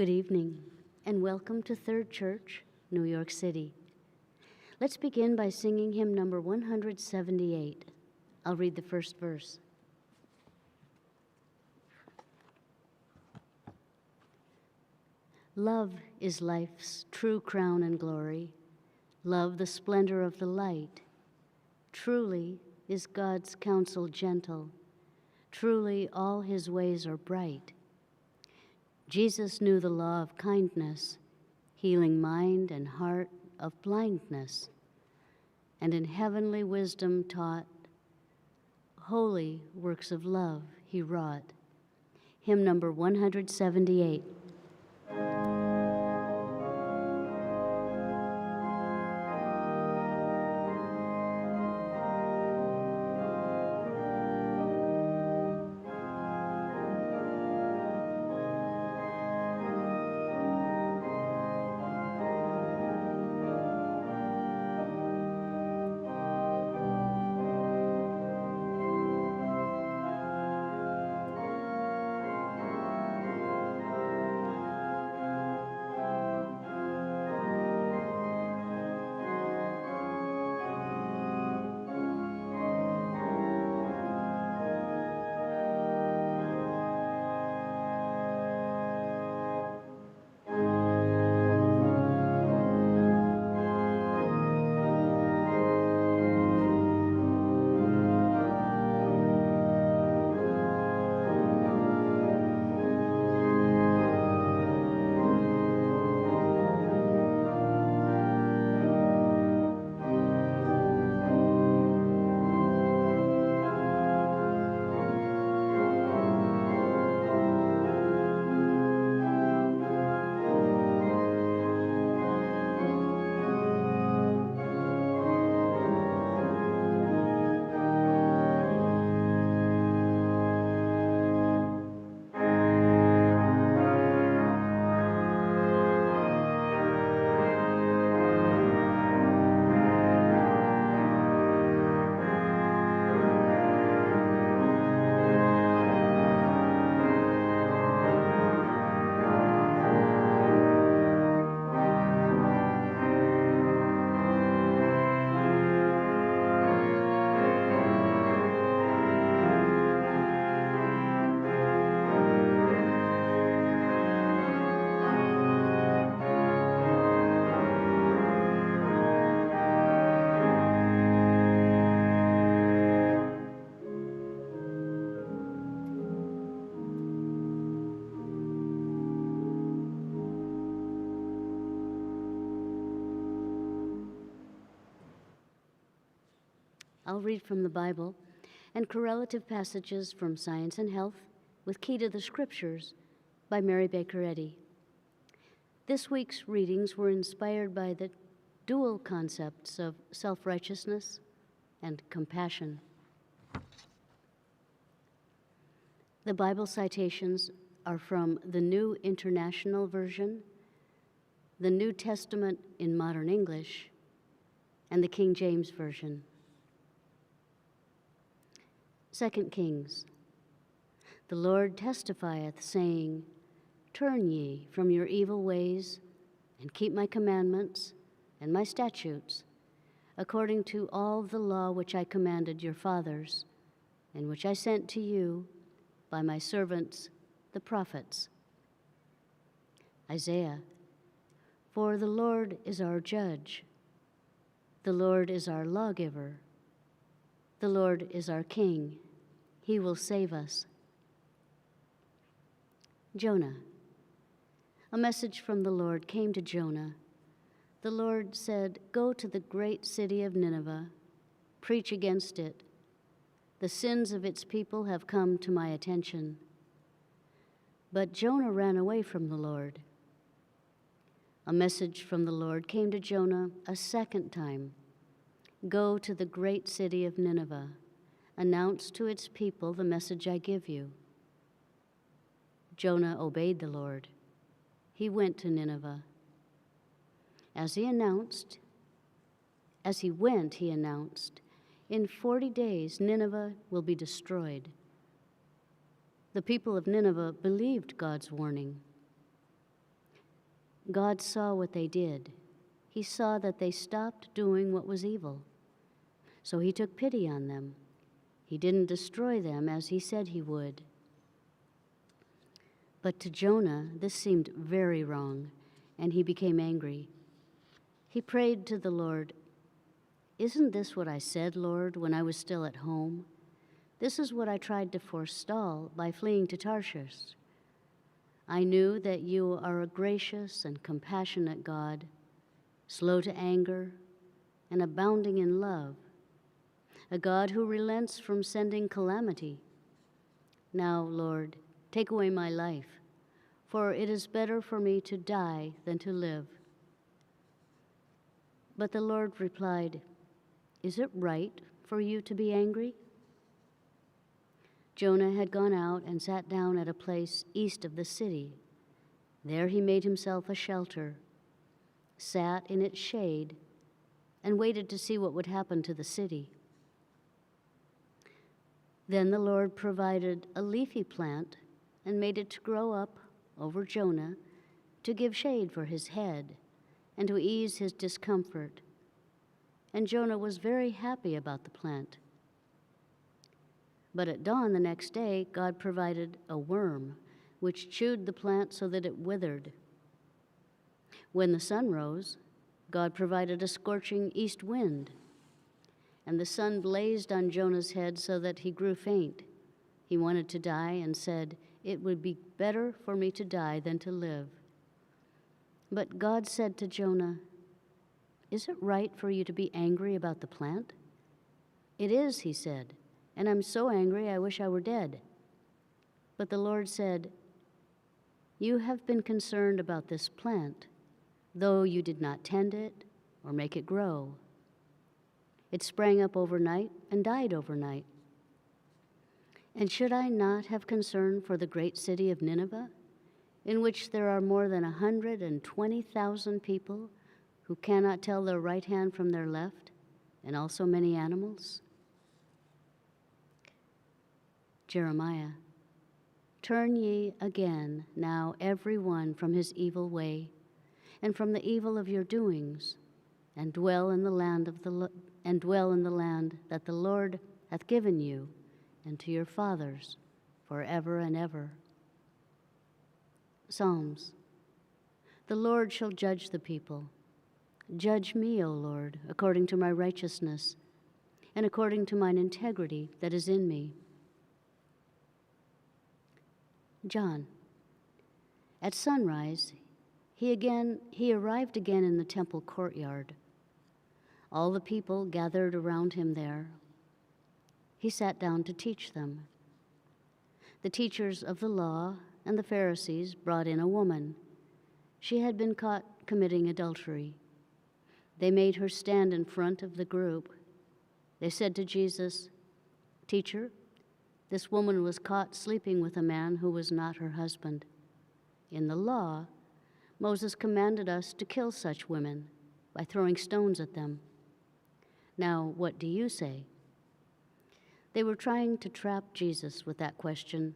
Good evening, and welcome to Third Church, New York City. Let's begin by singing hymn number 178. I'll read the first verse. Love is life's true crown and glory. Love the splendor of the light. Truly is God's counsel gentle. Truly all his ways are bright. Jesus knew the law of kindness, healing mind and heart of blindness, and in heavenly wisdom taught, holy works of love he wrought. Hymn number 178. I'll read from the Bible and correlative passages from Science and Health with Key to the Scriptures by Mary Baker Eddy. This week's readings were inspired by the dual concepts of self-righteousness and compassion. The Bible citations are from the New International Version, the New Testament in Modern English, and the King James Version. 2 Kings. The Lord testifieth, saying, Turn ye from your evil ways, and keep my commandments and my statutes, according to all the law which I commanded your fathers, and which I sent to you by my servants the prophets. Isaiah. For the Lord is our judge. The Lord is our lawgiver. The Lord is our king. He will save us. Jonah. A message from the Lord came to Jonah. The Lord said, Go to the great city of Nineveh, preach against it. The sins of its people have come to my attention. But Jonah ran away from the Lord. A message from the Lord came to Jonah a second time. Go to the great city of Nineveh. Announce to its people the message I give you. Jonah obeyed the Lord. He went to Nineveh. As he went, he announced, in 40 days Nineveh will be destroyed. The people of Nineveh believed God's warning. God saw what they did. He saw that they stopped doing what was evil. So he took pity on them. He didn't destroy them as he said he would. But to Jonah, this seemed very wrong, and he became angry. He prayed to the Lord, "Isn't this what I said, Lord, when I was still at home? This is what I tried to forestall by fleeing to Tarshish. I knew that you are a gracious and compassionate God, slow to anger and abounding in love, a God who relents from sending calamity. Now, Lord, take away my life, for it is better for me to die than to live." But the Lord replied, "Is it right for you to be angry?" Jonah had gone out and sat down at a place east of the city. There he made himself a shelter, sat in its shade, and waited to see what would happen to the city. Then the Lord provided a leafy plant and made it to grow up over Jonah to give shade for his head and to ease his discomfort. And Jonah was very happy about the plant. But at dawn the next day, God provided a worm, which chewed the plant so that it withered. When the sun rose, God provided a scorching east wind, and the sun blazed on Jonah's head so that he grew faint. He wanted to die and said, "It would be better for me to die than to live." But God said to Jonah, "Is it right for you to be angry about the plant?" "It is," he said, "and I'm so angry I wish I were dead." But the Lord said, "You have been concerned about this plant, though you did not tend it or make it grow. It sprang up overnight and died overnight. And should I not have concern for the great city of Nineveh, in which there are more than 120,000 people who cannot tell their right hand from their left, and also many animals?" Jeremiah, "Turn ye again now every one from his evil way, and from the evil of your doings, and dwell in the land that the Lord hath given you and to your fathers forever and ever." Psalms, "The Lord shall judge the people. Judge me, O Lord, according to my righteousness, and according to mine integrity that is in me." John, "At sunrise, he arrived again in the temple courtyard. All the people gathered around him there. He sat down to teach them. The teachers of the law and the Pharisees brought in a woman. She had been caught committing adultery. They made her stand in front of the group. They said to Jesus, "Teacher, this woman was caught sleeping with a man who was not her husband. In the law, Moses commanded us to kill such women by throwing stones at them. Now, what do you say?" They were trying to trap Jesus with that question.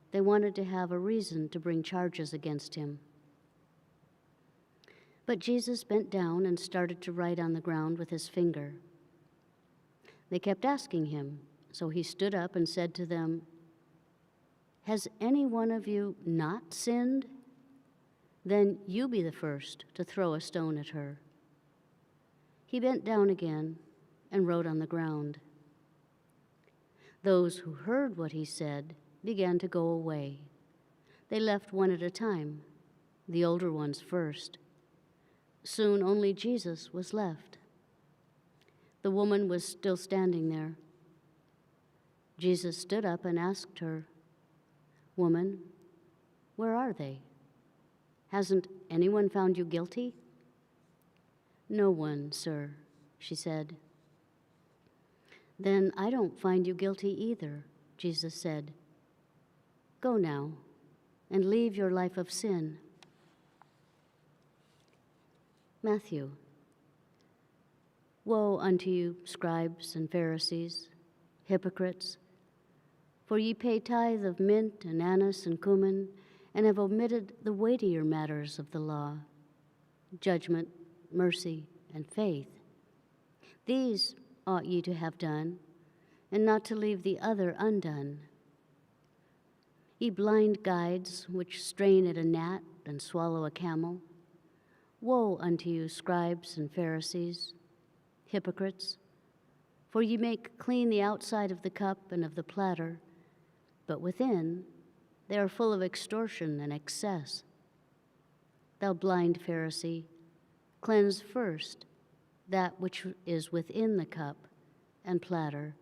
They wanted to have a reason to bring charges against him. But Jesus bent down and started to write on the ground with his finger. They kept asking him, so he stood up and said to them, "Has any one of you not sinned? Then you be the first to throw a stone at her." He bent down again and wrote on the ground. Those who heard what he said began to go away. They left one at a time, the older ones first. Soon only Jesus was left. The woman was still standing there. Jesus stood up and asked her, "Woman, where are they? Hasn't anyone found you guilty?" "No one, sir," she said. "Then I don't find you guilty either," Jesus said. "Go now and leave your life of sin." Matthew, "Woe unto you, scribes and Pharisees, hypocrites, for ye pay tithe of mint and anise and cumin, and have omitted the weightier matters of the law, judgment, mercy, and faith. These ought ye to have done, and not to leave the other undone. Ye blind guides, which strain at a gnat and swallow a camel, woe unto you, scribes and Pharisees, hypocrites! For ye make clean the outside of the cup and of the platter, but within they are full of extortion and excess. Thou blind Pharisee, cleanse first that which is within the cup and platter,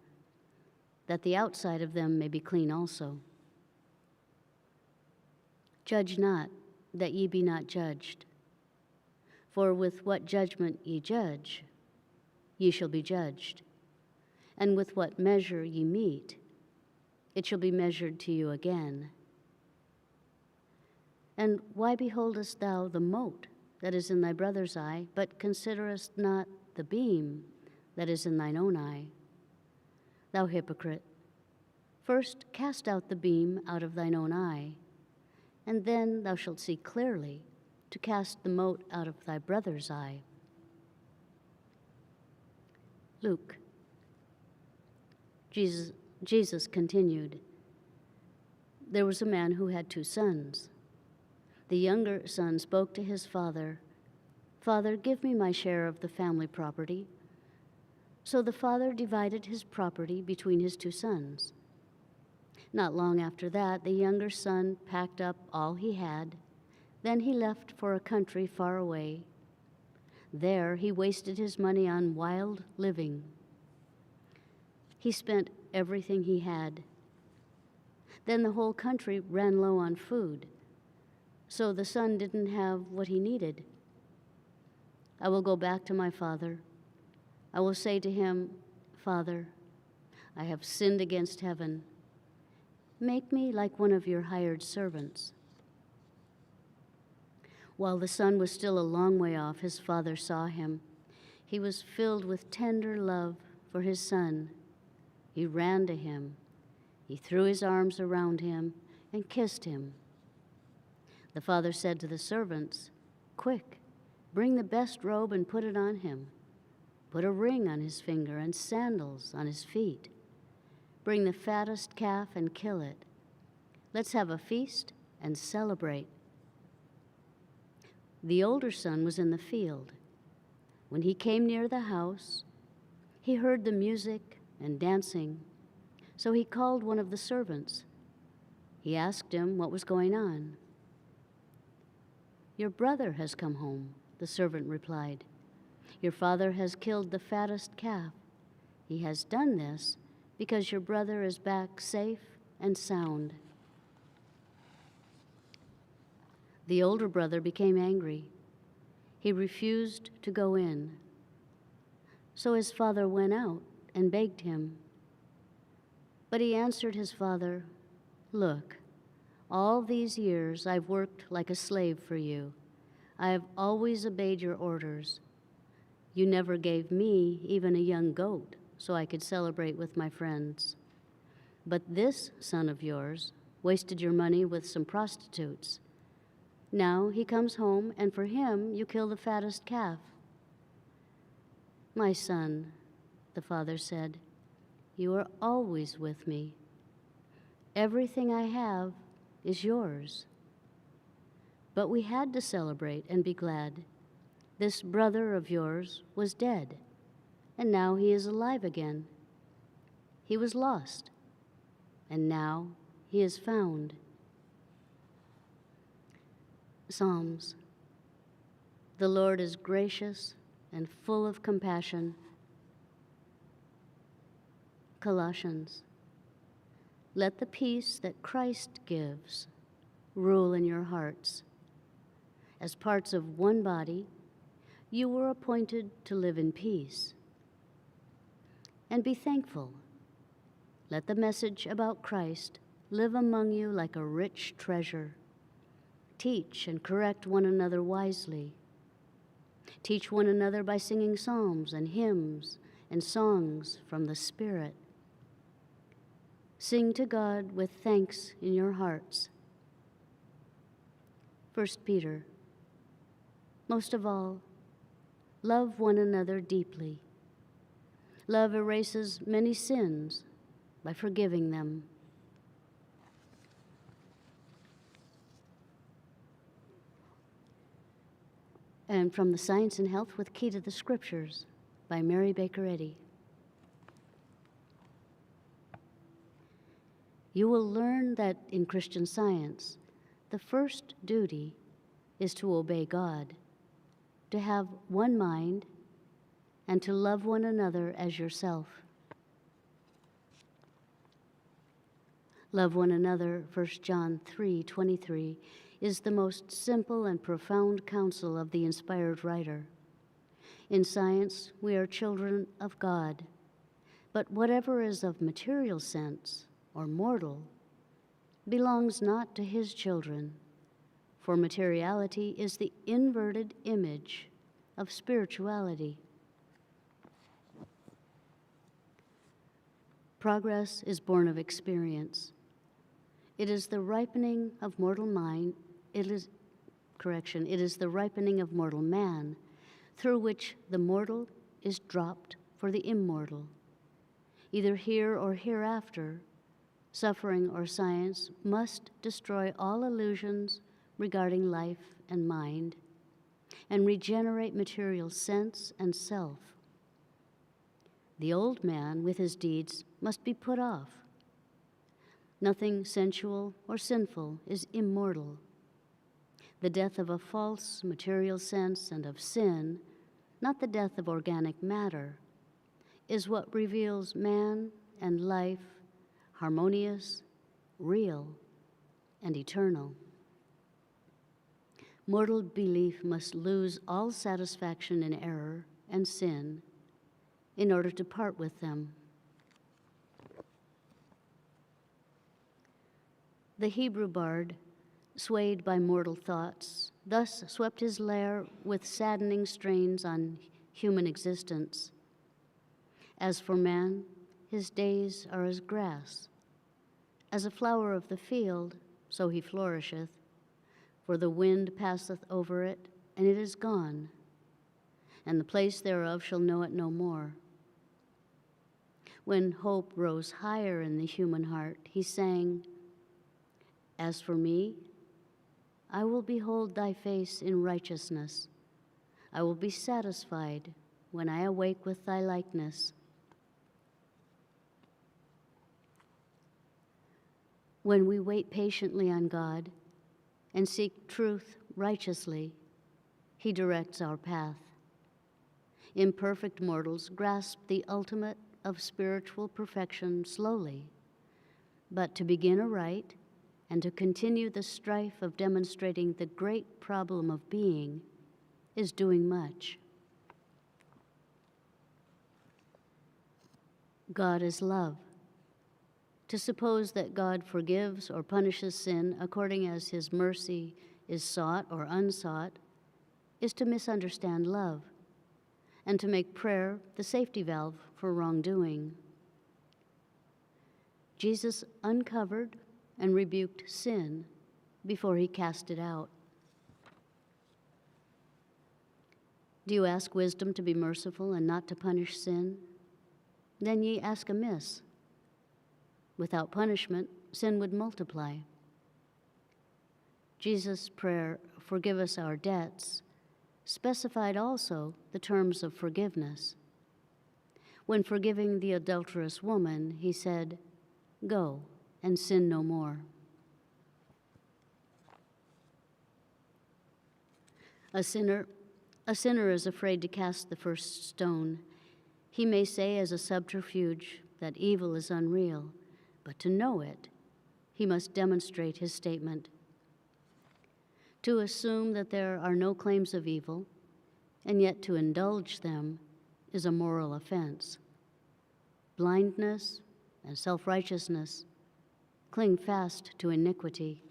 that the outside of them may be clean also. Judge not, that ye be not judged. For with what judgment ye judge, ye shall be judged. And with what measure ye mete, it shall be measured to you again. And why beholdest thou the mote that is in thy brother's eye, but considerest not the beam that is in thine own eye? Thou hypocrite, first cast out the beam out of thine own eye, and then thou shalt see clearly to cast the mote out of thy brother's eye. Luke. Jesus continued, there was a man who had 2 sons. The younger son spoke to his father, Father, give me my share of the family property. So the father divided his property between his 2 sons. Not long after that, the younger son packed up all he had. Then he left for a country far away. There he wasted his money on wild living. He spent everything he had. Then the whole country ran low on food, so the son didn't have what he needed. I will go back to my father. I will say to him, Father, I have sinned against heaven. Make me like one of your hired servants. While the son was still a long way off, his father saw him. He was filled with tender love for his son. He ran to him. He threw his arms around him and kissed him. The father said to the servants, Quick, bring the best robe and put it on him. Put a ring on his finger and sandals on his feet. Bring the fattest calf and kill it. Let's have a feast and celebrate. The older son was in the field. When he came near the house, he heard the music and dancing, so he called one of the servants. He asked him what was going on. Your brother has come home, the servant replied. Your father has killed the fattest calf. He has done this because your brother is back safe and sound. The older brother became angry. He refused to go in. So his father went out and begged him. But he answered his father, Look, all these years I've worked like a slave for you. I have always obeyed your orders. You never gave me even a young goat so I could celebrate with my friends. But this son of yours wasted your money with some prostitutes. Now he comes home, and for him you kill the fattest calf. My son, the father said, you are always with me. Everything I have is yours. But we had to celebrate and be glad. This brother of yours was dead, and now he is alive again. He was lost, and now he is found. Psalms. The Lord is gracious and full of compassion. Colossians. Let the peace that Christ gives rule in your hearts. As parts of one body, you were appointed to live in peace. And be thankful. Let the message about Christ live among you like a rich treasure. Teach and correct one another wisely. Teach one another by singing psalms and hymns and songs from the Spirit. Sing to God with thanks in your hearts. 1 Peter. Most of all, love one another deeply. Love erases many sins by forgiving them. And from the Science and Health with Key to the Scriptures by Mary Baker Eddy. You will learn that in Christian Science, the first duty is to obey God, to have one mind, and to love one another as yourself. Love one another, 1 John 3:23, is the most simple and profound counsel of the inspired writer. In science, we are children of God, but whatever is of material sense or mortal belongs not to his children, for materiality is the inverted image of spirituality. Progress is born of experience. It is the ripening of mortal mind, it is the ripening of mortal man, through which the mortal is dropped for the immortal. Either here or hereafter, suffering or science must destroy all illusions regarding life and mind, and regenerate material sense and self. The old man with his deeds must be put off. Nothing sensual or sinful is immortal. The death of a false material sense and of sin, not the death of organic matter, is what reveals man and life harmonious, real, and eternal. Mortal belief must lose all satisfaction in error and sin in order to part with them. The Hebrew bard, swayed by mortal thoughts, thus swept his lyre with saddening strains on human existence. As for man, his days are as grass. As a flower of the field, so he flourisheth, for the wind passeth over it, and it is gone, and the place thereof shall know it no more. When hope rose higher in the human heart, he sang, "As for me, I will behold thy face in righteousness. I will be satisfied when I awake with thy likeness." When we wait patiently on God and seek truth righteously, he directs our path. Imperfect mortals grasp the ultimate of spiritual perfection slowly, but to begin aright and to continue the strife of demonstrating the great problem of being is doing much. God is love. To suppose that God forgives or punishes sin according as his mercy is sought or unsought is to misunderstand love and to make prayer the safety valve for wrongdoing. Jesus uncovered and rebuked sin before he cast it out. Do you ask wisdom to be merciful and not to punish sin? Then ye ask amiss. Without punishment, sin would multiply. Jesus' prayer, "Forgive us our debts," specified also the terms of forgiveness. When forgiving the adulterous woman, he said, "Go and sin no more." A sinner is afraid to cast the first stone. He may say as a subterfuge that evil is unreal, but to know it, he must demonstrate his statement. To assume that there are no claims of evil, and yet to indulge them, is a moral offense. Blindness and self-righteousness cling fast to iniquity.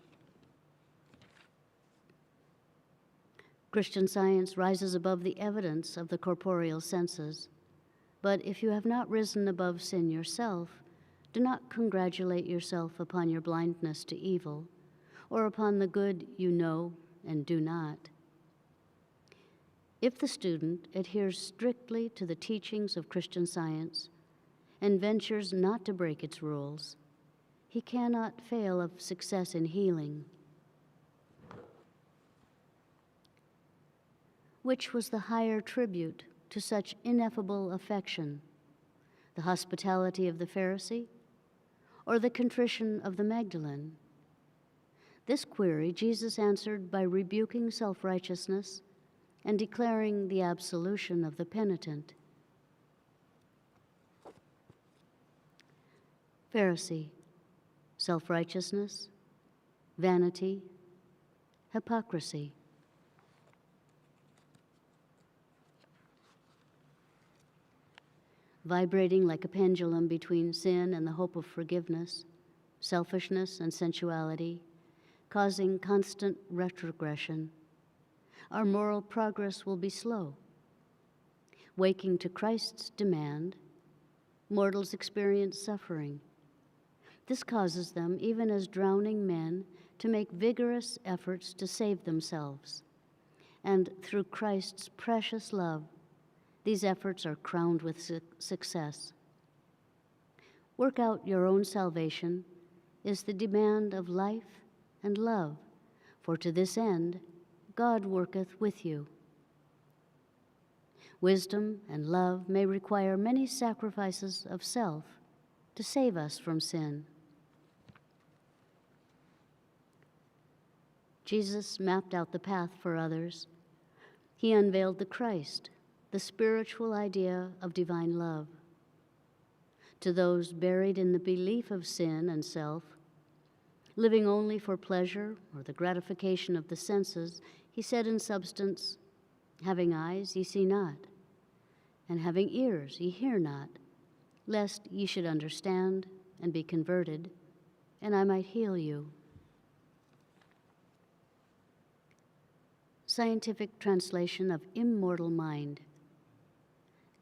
Christian Science rises above the evidence of the corporeal senses, but if you have not risen above sin yourself, do not congratulate yourself upon your blindness to evil, or upon the good you know and do not. If the student adheres strictly to the teachings of Christian Science and ventures not to break its rules, he cannot fail of success in healing. Which was the higher tribute to such ineffable affection, the hospitality of the Pharisee or the contrition of the Magdalene? This query Jesus answered by rebuking self-righteousness and declaring the absolution of the penitent. Pharisee, self-righteousness, vanity, hypocrisy. Vibrating like a pendulum between sin and the hope of forgiveness, selfishness and sensuality, causing constant retrogression, our moral progress will be slow. Waking to Christ's demand, mortals experience suffering. This causes them, even as drowning men, to make vigorous efforts to save themselves. And through Christ's precious love, these efforts are crowned with success. Work out your own salvation is the demand of life and love, for to this end God worketh with you. Wisdom and love may require many sacrifices of self to save us from sin. Jesus mapped out the path for others. He unveiled the Christ, the spiritual idea of divine love. To those buried in the belief of sin and self, living only for pleasure or the gratification of the senses, he said in substance, "Having eyes, ye see not, and having ears, ye hear not, lest ye should understand and be converted, and I might heal you." Scientific translation of immortal mind.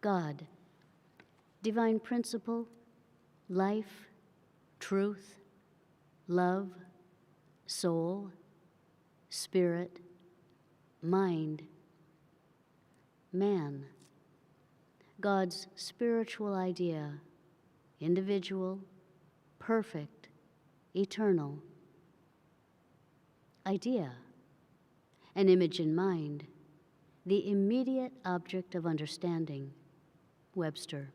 God, divine principle, life, truth, love, soul, spirit, mind. Man, God's spiritual idea, individual, perfect, eternal. Idea, an image in mind, the immediate object of understanding. Webster.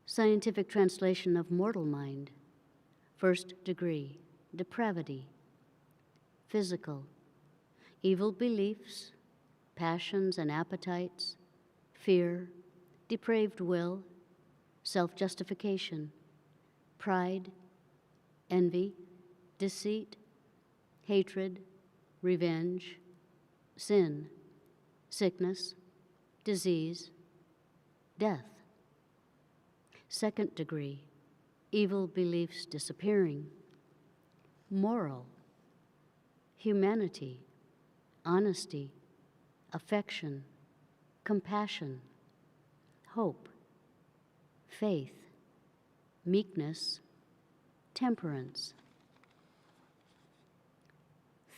Scientific translation of mortal mind. First degree, depravity. Physical, evil beliefs, passions and appetites, fear, depraved will, self-justification, pride, envy, deceit, hatred, revenge, sin, sickness, disease, death. Second degree, evil beliefs disappearing. Moral, humanity, honesty, affection, compassion, hope, faith, meekness, temperance.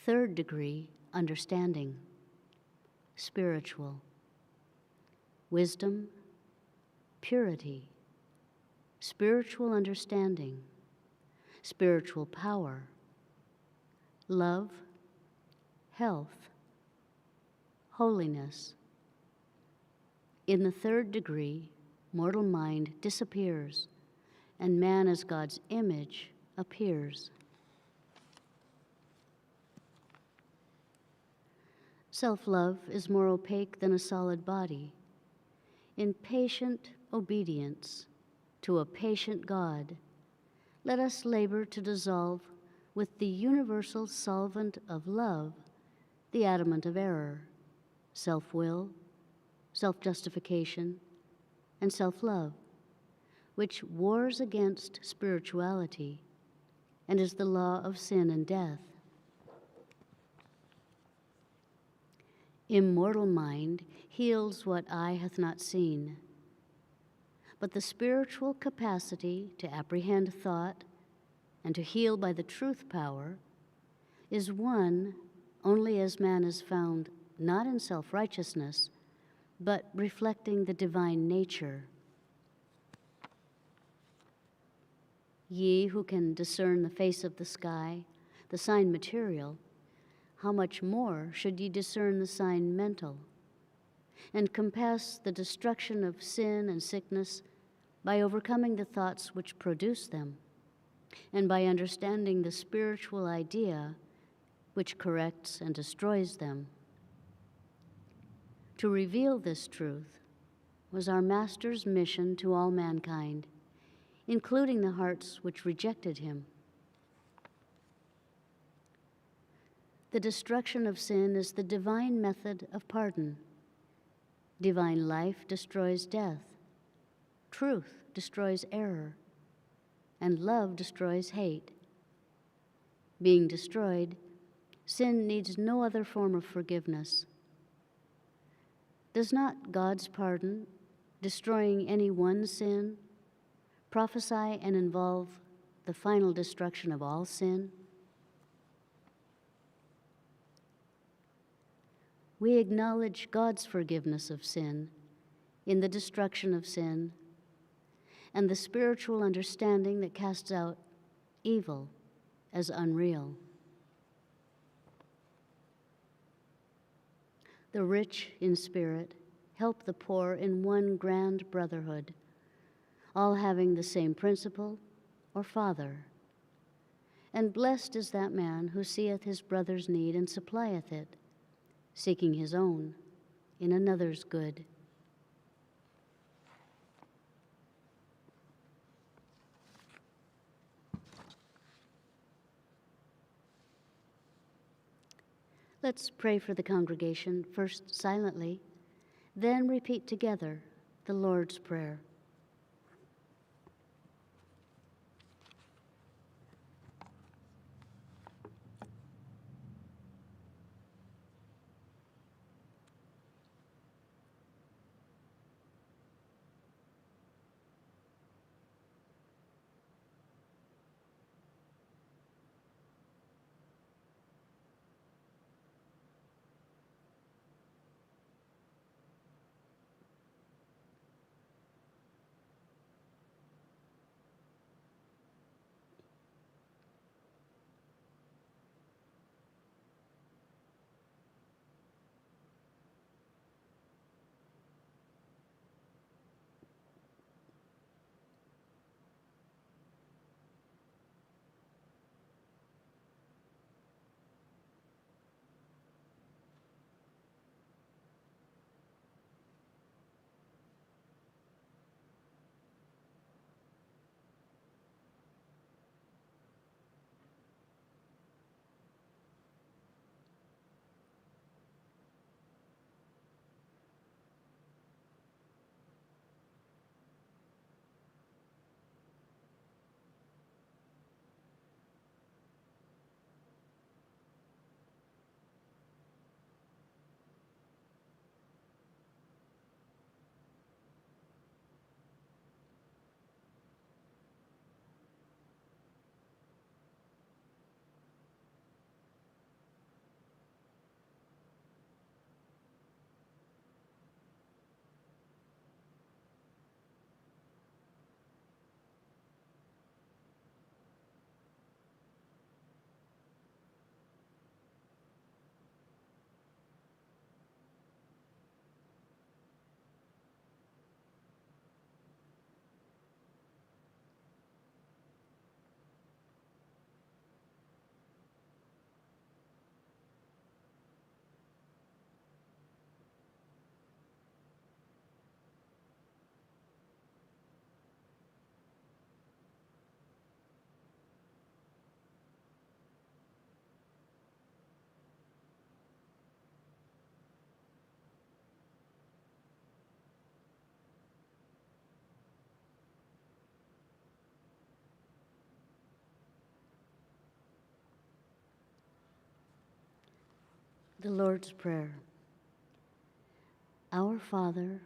Third degree, understanding, spiritual, wisdom, purity, spiritual understanding, spiritual power, love, health, holiness. In the third degree, mortal mind disappears, and man as God's image appears. Self-love is more opaque than a solid body. In patient obedience to a patient God, let us labor to dissolve with the universal solvent of love the adamant of error, self-will, self-justification, and self-love, which wars against spirituality and is the law of sin and death. Immortal mind heals what eye hath not seen, but the spiritual capacity to apprehend thought and to heal by the truth power is one only as man is found not in self-righteousness, but reflecting the divine nature. Ye who can discern the face of the sky, the sign material, how much more should ye discern the sign mental, and compass the destruction of sin and sickness by overcoming the thoughts which produce them, and by understanding the spiritual idea which corrects and destroys them. To reveal this truth was our Master's mission to all mankind, including the hearts which rejected him. The destruction of sin is the divine method of pardon. Divine life destroys death. Truth destroys error. And love destroys hate. Being destroyed, sin needs no other form of forgiveness. Does not God's pardon, destroying any one sin, prophesy and involve the final destruction of all sin? We acknowledge God's forgiveness of sin in the destruction of sin and the spiritual understanding that casts out evil as unreal. The rich in spirit help the poor in one grand brotherhood, all having the same principle or Father. And blessed is that man who seeth his brother's need and supplieth it, seeking his own in another's good. Let's pray for the congregation, first silently, then repeat together the Lord's Prayer. The Lord's Prayer. Our Father,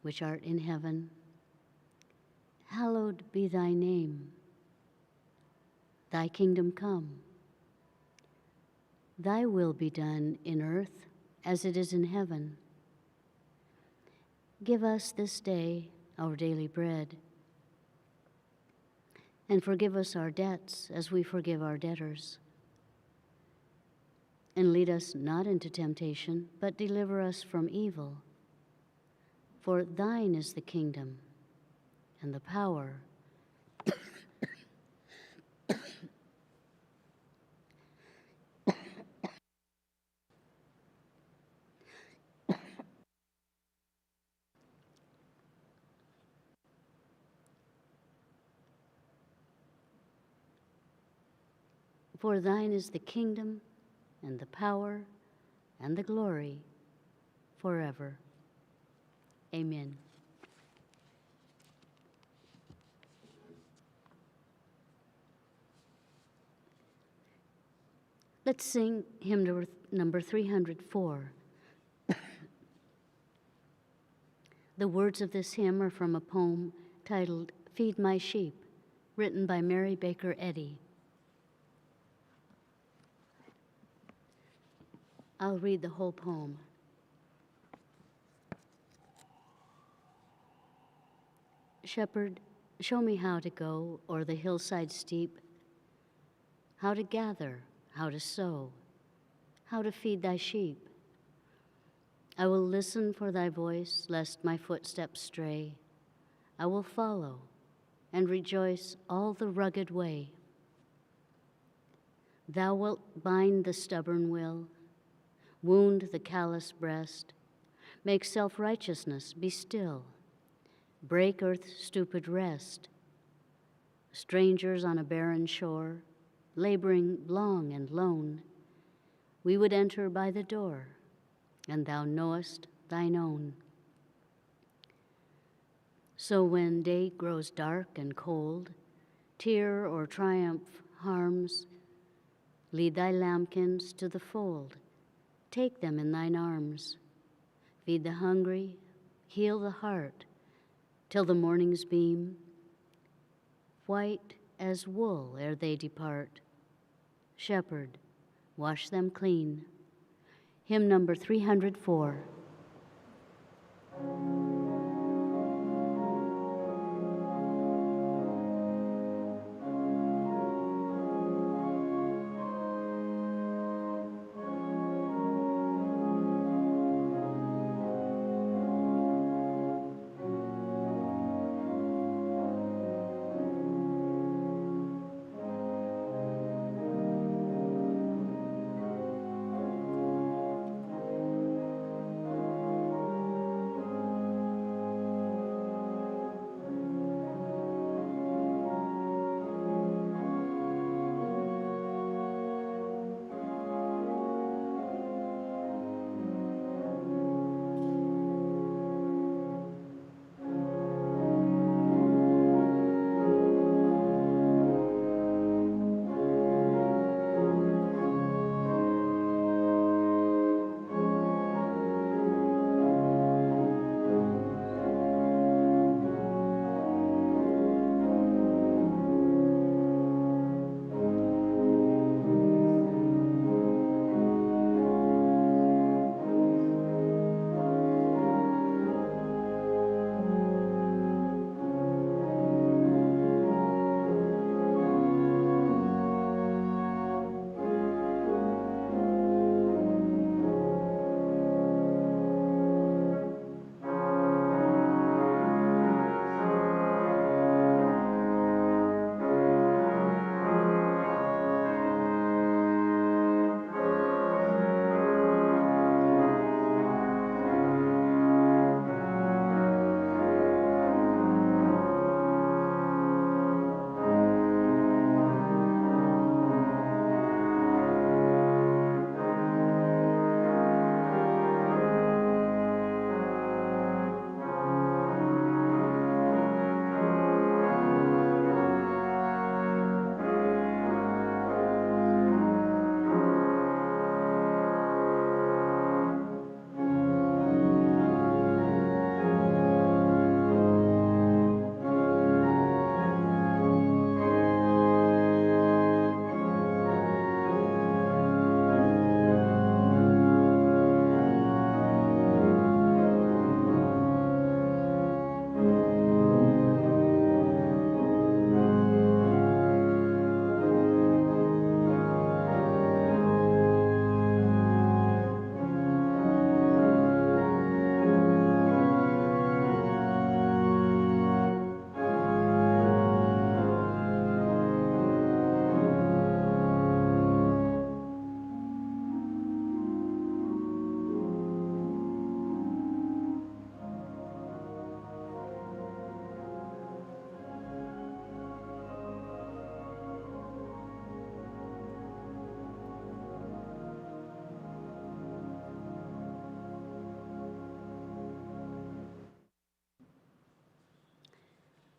which art in heaven, hallowed be thy name. Thy kingdom come. Thy will be done in earth as it is in heaven. Give us this day our daily bread, and forgive us our debts as we forgive our debtors. And lead us not into temptation, but deliver us from evil. For thine is the kingdom, and the power, for thine is the kingdom, and the power, and the glory, forever. Amen. Let's sing hymn number 304. The words of this hymn are from a poem titled Feed My Sheep, written by Mary Baker Eddy. I'll read the whole poem. Shepherd, show me how to go o'er the hillside steep, how to gather, how to sow, how to feed thy sheep. I will listen for thy voice, lest my footsteps stray. I will follow and rejoice all the rugged way. Thou wilt bind the stubborn will, wound the callous breast, make self-righteousness be still, break earth's stupid rest. Strangers on a barren shore, laboring long and lone, we would enter by the door, and thou knowest thine own. So when day grows dark and cold, tear or triumph harms, lead thy lambkins to the fold, take them in thine arms. Feed the hungry, heal the heart, till the morning's beam, white as wool ere they depart. Shepherd, wash them clean. Hymn number 304.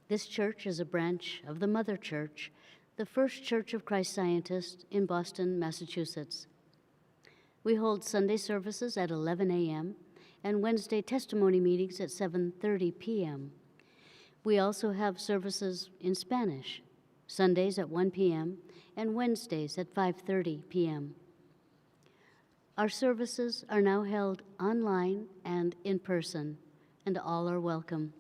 This church is a branch of the Mother Church, the First Church of Christ Scientists in Boston, Massachusetts. We hold Sunday services at 11 a.m. and Wednesday testimony meetings at 7:30 p.m. We also have services in Spanish, Sundays at 1 p.m. and Wednesdays at 5:30 p.m. Our services are now held online and in person, and all are welcome.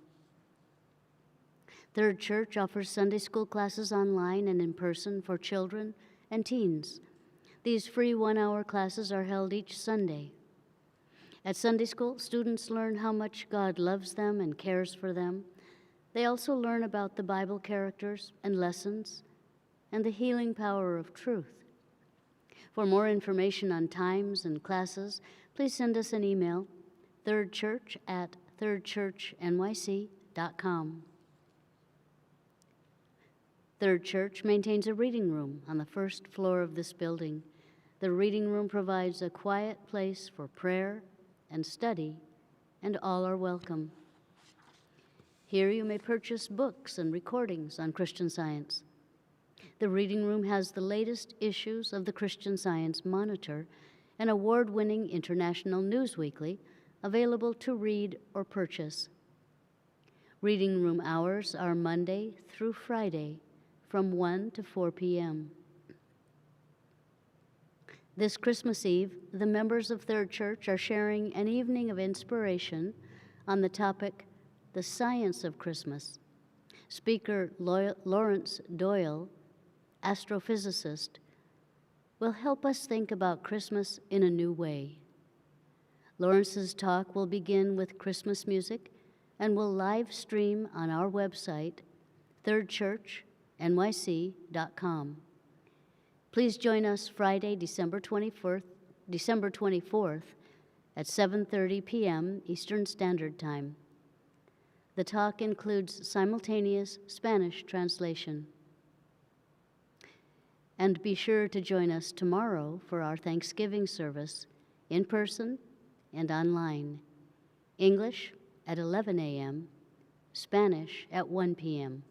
Third Church offers Sunday school classes online and in person for children and teens. These free one-hour classes are held each Sunday. At Sunday school, students learn how much God loves them and cares for them. They also learn about the Bible characters and lessons and the healing power of truth. For more information on times and classes, please send us an email, thirdchurch@thirdchurchnyc.com. Third Church maintains a reading room on the first floor of this building. The reading room provides a quiet place for prayer and study, and all are welcome. Here you may purchase books and recordings on Christian Science. The reading room has the latest issues of the Christian Science Monitor, an award-winning international news weekly available to read or purchase. Reading room hours are Monday through Friday from 1 to 4 p.m. This Christmas Eve, the members of Third Church are sharing an evening of inspiration on the topic, The Science of Christmas. Speaker Lawrence Doyle, astrophysicist, will help us think about Christmas in a new way. Lawrence's talk will begin with Christmas music and will live stream on our website, thirdchurchnyc.com. Please join us Friday, December 24th at 7:30 p.m. Eastern Standard Time. The talk includes simultaneous Spanish translation. And be sure to join us tomorrow for our Thanksgiving service, in person and online. English at 11 a.m., Spanish at 1 p.m.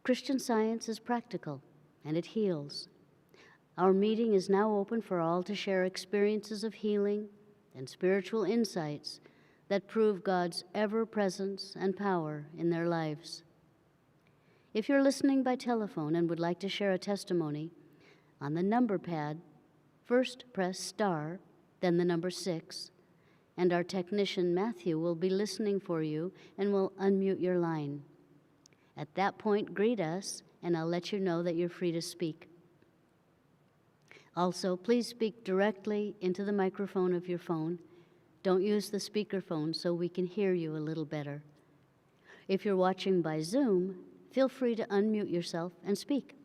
Christian Science is practical, and it heals. Our meeting is now open for all to share experiences of healing and spiritual insights that prove God's ever-presence and power in their lives. If you're listening by telephone and would like to share a testimony, on the number pad, first press star, then the number 6, and our technician Matthew will be listening for you and will unmute your line. At that point, greet us, and I'll let you know that you're free to speak. Also, please speak directly into the microphone of your phone. Don't use the speakerphone so we can hear you a little better. If you're watching by Zoom, feel free to unmute yourself and speak.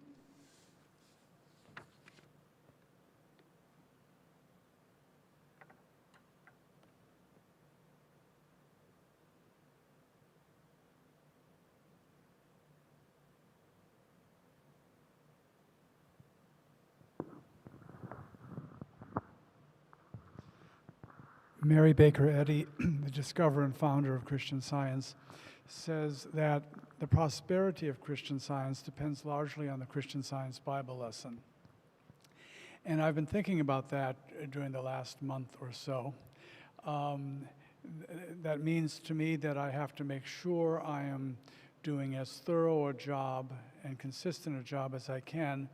Mary Baker Eddy, the discoverer and founder of Christian Science, says that the prosperity of Christian Science depends largely on the Christian Science Bible lesson. And I've been thinking about that during the last month or so. That means to me that I have to make sure I am doing as thorough a job and consistent a job as I can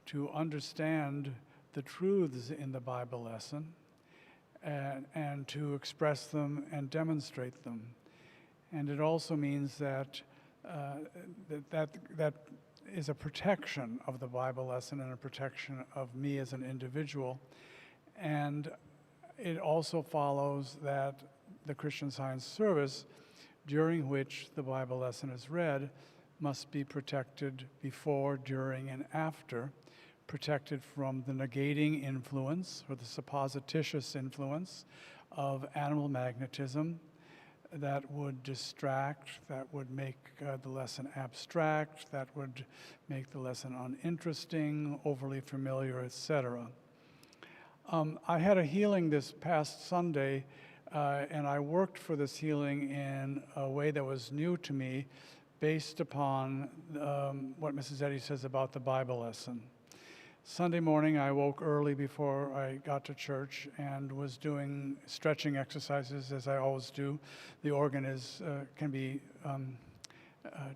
to understand the truths in the Bible lesson, and to express them and demonstrate them. And it also means that that is a protection of the Bible lesson and a protection of me as an individual. And it also follows that the Christian Science service, during which the Bible lesson is read, must be protected before, during, and after, protected from the negating influence or the supposititious influence of animal magnetism that would distract, that would make the lesson abstract, that would make the lesson uninteresting, overly familiar, etc. I had a healing this past Sunday And I worked for this healing in a way that was new to me based upon what Mrs. Eddy says about the Bible lesson. Sunday morning, I woke early before I got to church and was doing stretching exercises, as I always do. The organ can be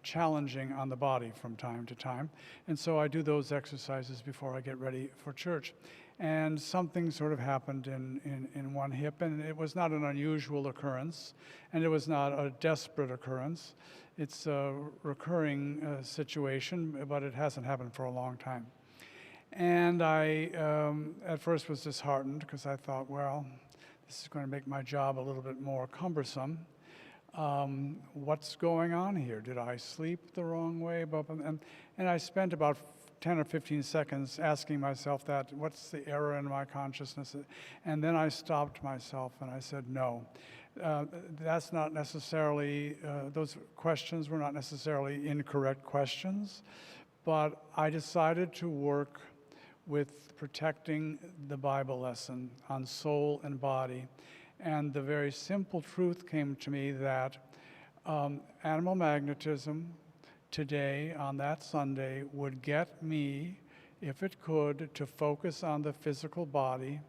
challenging on the body from time to time. And so I do those exercises before I get ready for church. And something sort of happened in one hip, and it was not an unusual occurrence, and it was not a desperate occurrence. It's a recurring situation, but it hasn't happened for a long time. And I, at first, was disheartened because I thought, well, this is going to make my job a little bit more cumbersome. What's going on here? Did I sleep the wrong way? And I spent about 10 or 15 seconds asking myself that, what's the error in my consciousness? And then I stopped myself and I said, no. That's not necessarily, those questions were not necessarily incorrect questions, but I decided to work with protecting the Bible lesson on soul and body. And the very simple truth came to me that animal magnetism today, on that Sunday, would get me, if it could, to focus on the physical body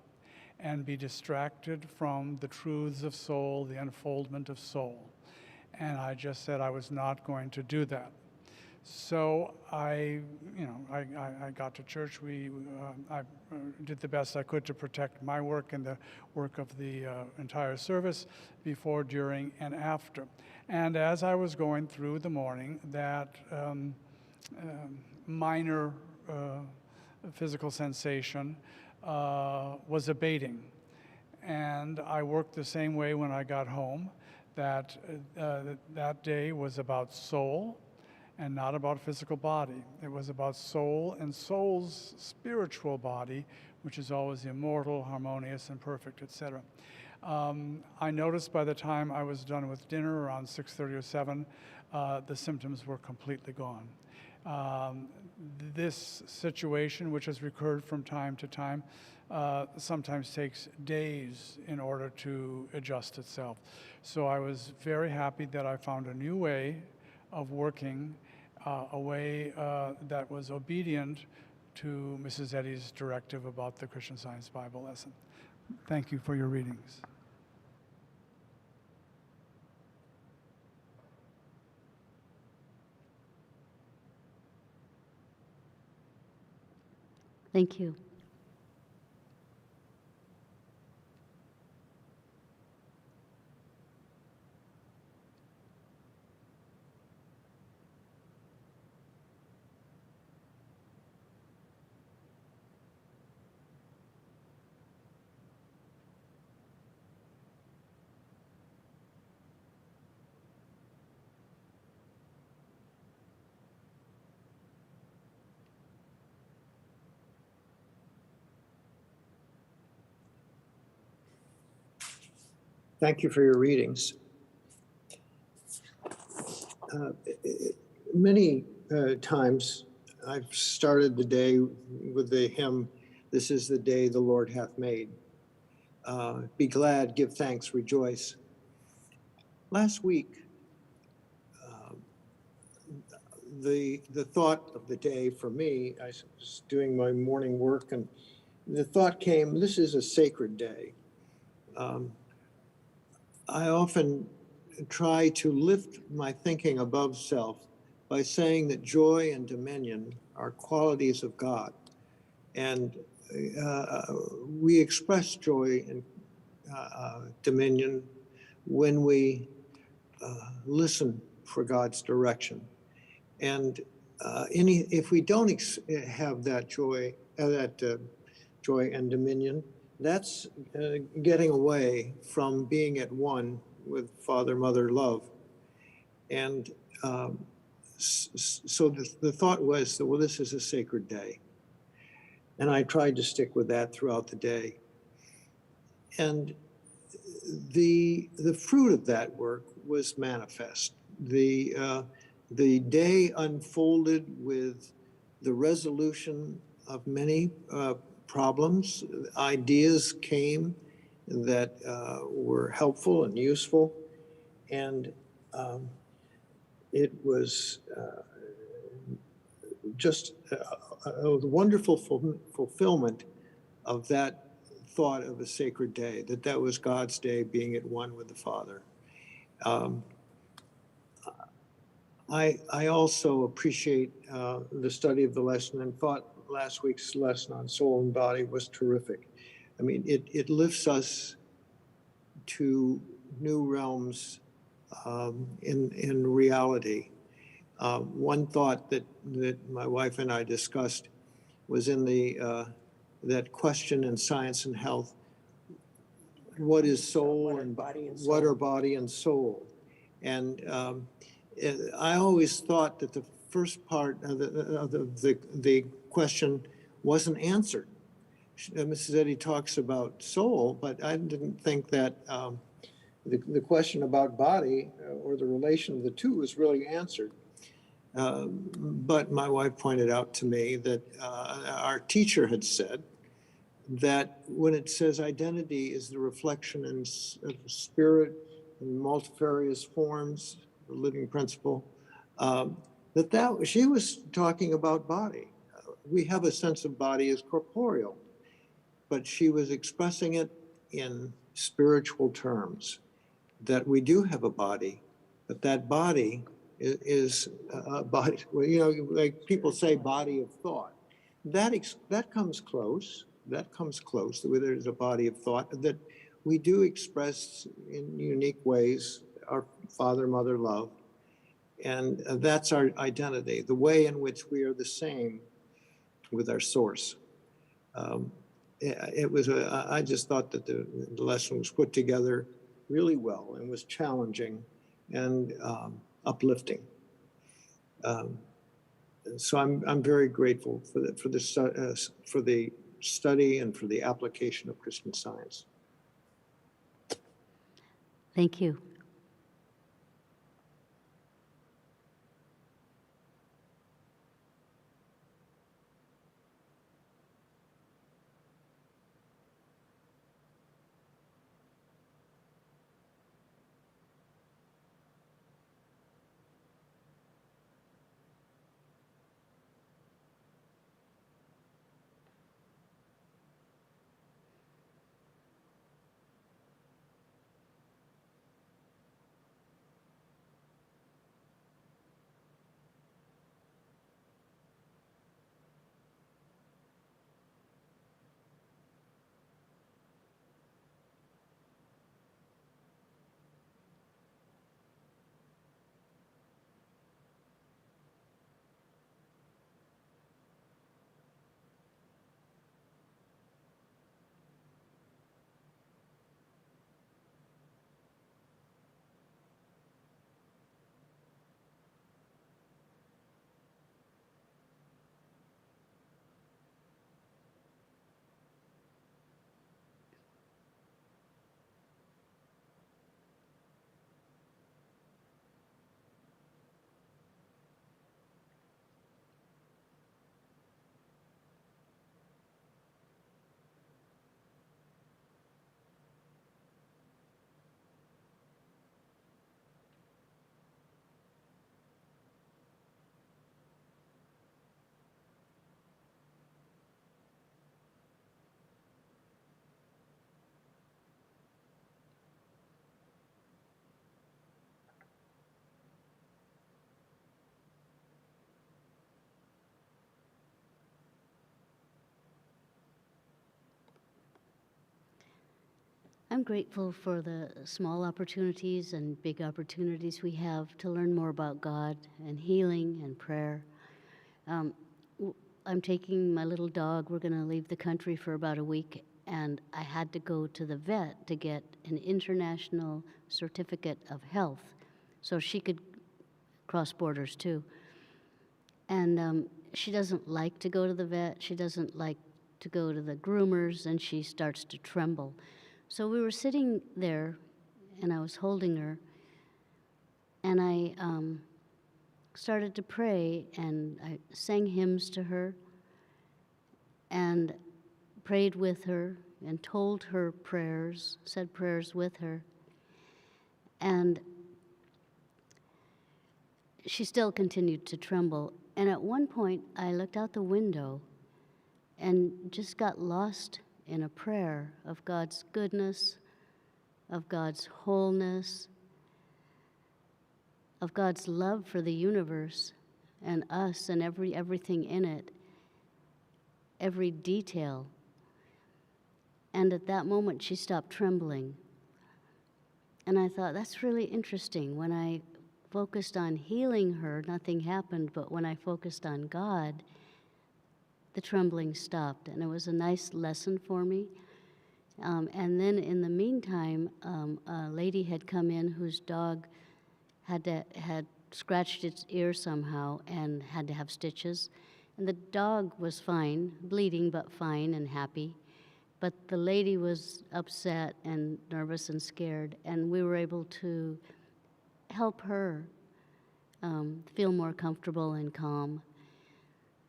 and be distracted from the truths of soul, the unfoldment of soul. And I just said I was not going to do that. So I got to church. I did the best I could to protect my work and the work of the entire service before, during, and after. And as I was going through the morning, that minor physical sensation was abating. And I worked the same way when I got home. That day was about soul and not about physical body. It was about soul and soul's spiritual body, which is always immortal, harmonious, and perfect, etc. I noticed by the time I was done with dinner around 6:30 or 7, the symptoms were completely gone. This situation, which has recurred from time to time, sometimes takes days in order to adjust itself. So I was very happy that I found a new way of working, a way that was obedient to Mrs. Eddy's directive about the Christian Science Bible lesson. Thank you for your readings. Thank you. Thank you for your readings. Many times I've started the day with the hymn, "This is the day the Lord hath made." Be glad, give thanks, rejoice. Last week, the thought of the day for me, I was doing my morning work, and the thought came, this is a sacred day. I often try to lift my thinking above self by saying that joy and dominion are qualities of God. And we express joy and dominion when we listen for God's direction. And if we don't have that joy, joy and dominion, that's getting away from being at one with Father, Mother, love. And so the thought was that, well, this is a sacred day. And I tried to stick with that throughout the day. And the fruit of that work was manifest. The day unfolded with the resolution of many problems. Ideas came that were helpful and useful. And it was just a wonderful fulfillment of that thought of a sacred day, that was God's day, being at one with the Father. I also appreciate the study of the lesson, and thought last week's lesson on soul and body was terrific. I mean, it lifts us to new realms in reality. One thought that my wife and I discussed was in that question in Science and Health: what is soul, and what are body and soul? And I always thought that the first part of the question wasn't answered. Mrs. Eddy talks about soul, but I didn't think that the question about body or the relation of the two was really answered. But my wife pointed out to me that our teacher had said that when it says identity is the reflection of spirit in multifarious forms, the living principle, that she was talking about body. We have a sense of body as corporeal, but she was expressing it in spiritual terms, that we do have a body, but that body is a body, like people say, body of thought. That comes close. That comes close. There's a body of thought that we do express in unique ways our father, mother love. And that's our identity, the way in which we are the same with our source. I just thought that the lesson was put together really well and was challenging and uplifting. So I'm very grateful for the study and for the application of Christian Science. Thank you. I'm grateful for the small opportunities and big opportunities we have to learn more about God and healing and prayer. I'm taking my little dog. We're going to leave the country for about a week, and I had to go to the vet to get an international certificate of health so she could cross borders too. And she doesn't like to go to the vet. She doesn't like to go to the groomers, and she starts to tremble. So we were sitting there, and I was holding her, and I started to pray, and I sang hymns to her and prayed with her and told her prayers, said prayers with her. And she still continued to tremble. And at one point, I looked out the window and just got lost in a prayer of God's goodness, of God's wholeness, of God's love for the universe and us and everything in it, every detail. And at that moment, she stopped trembling. And I thought, that's really interesting. When I focused on healing her, nothing happened, but when I focused on God, the trembling stopped, and it was a nice lesson for me. And then in the meantime, a lady had come in whose dog had scratched its ear somehow and had to have stitches. And the dog was fine, bleeding, but fine and happy. But the lady was upset and nervous and scared, and we were able to help her feel more comfortable and calm.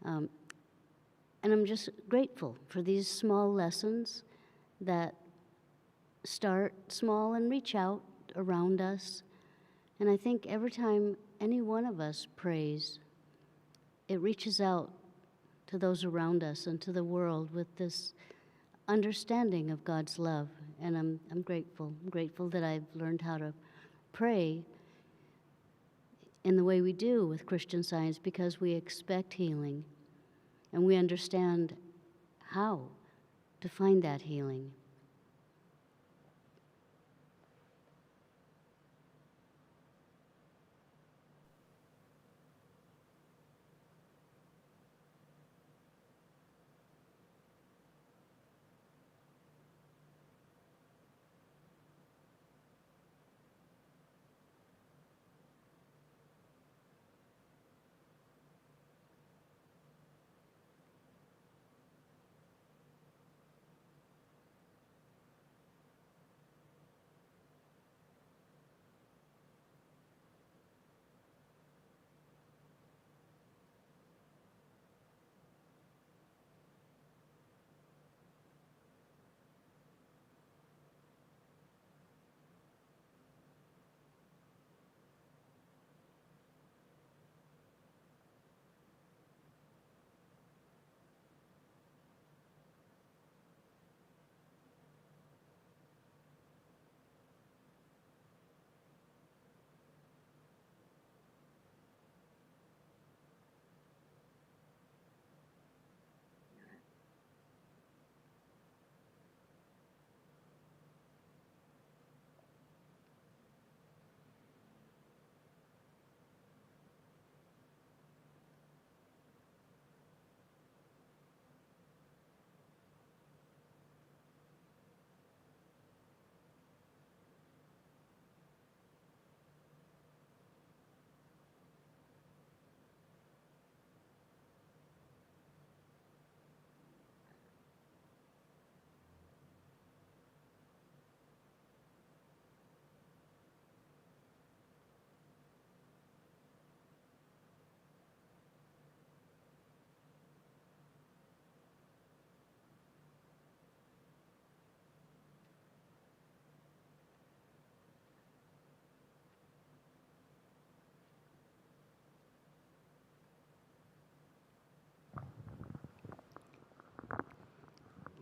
And I'm just grateful for these small lessons that start small and reach out around us. And I think every time any one of us prays, it reaches out to those around us and to the world with this understanding of God's love. And I'm grateful. I'm grateful that I've learned how to pray in the way we do with Christian Science, because we expect healing and we understand how to find that healing.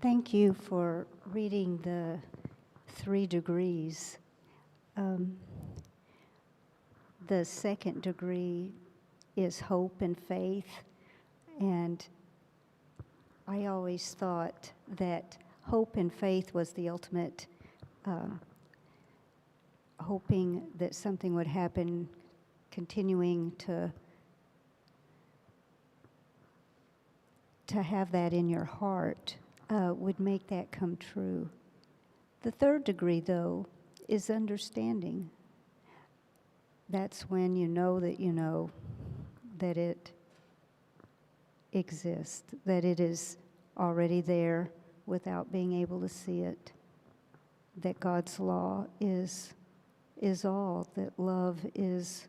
Thank you for reading the 3 degrees. The second degree is hope and faith, and I always thought that hope and faith was the ultimate, hoping that something would happen, continuing to have that in your heart would make that come true. The third degree, though, is understanding. That's when you know that it exists, that it is already there without being able to see it, that God's law is all, that love is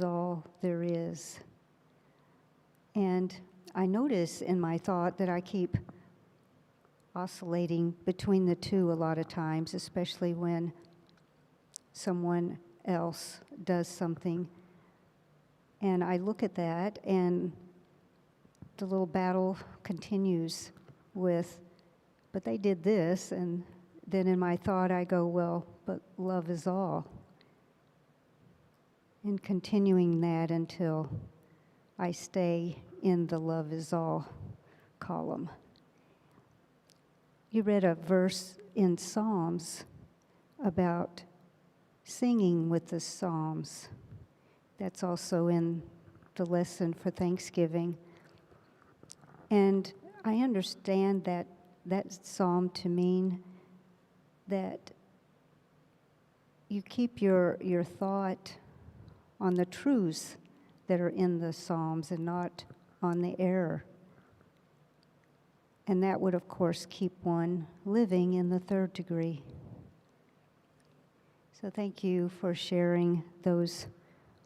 all there is. And I notice in my thought that I keep oscillating between the two a lot of times, especially when someone else does something. And I look at that, and the little battle continues with, but they did this, and then in my thought I go, well, but love is all. And continuing that until I stay in the love is all column. You read a verse in Psalms about singing with the Psalms. That's also in the lesson for Thanksgiving. And I understand that psalm to mean that you keep your thought on the truths that are in the Psalms and not on the error. And that would, of course, keep one living in the third degree. So thank you for sharing those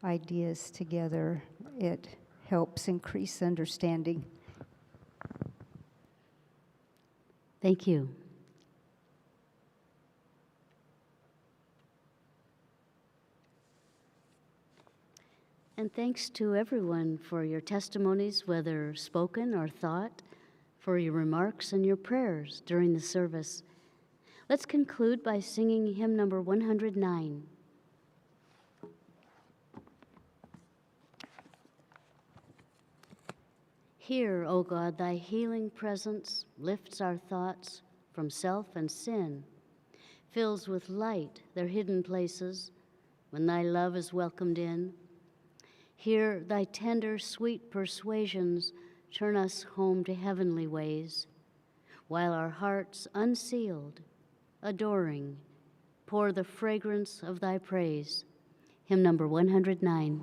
ideas together. It helps increase understanding. Thank you. And thanks to everyone for your testimonies, whether spoken or thought, for your remarks and your prayers during the service. Let's conclude by singing hymn number 109. Here, O God, thy healing presence lifts our thoughts from self and sin, fills with light their hidden places when thy love is welcomed in. Here, thy tender, sweet persuasions turn us home to heavenly ways, while our hearts unsealed, adoring, pour the fragrance of thy praise. Hymn number 109.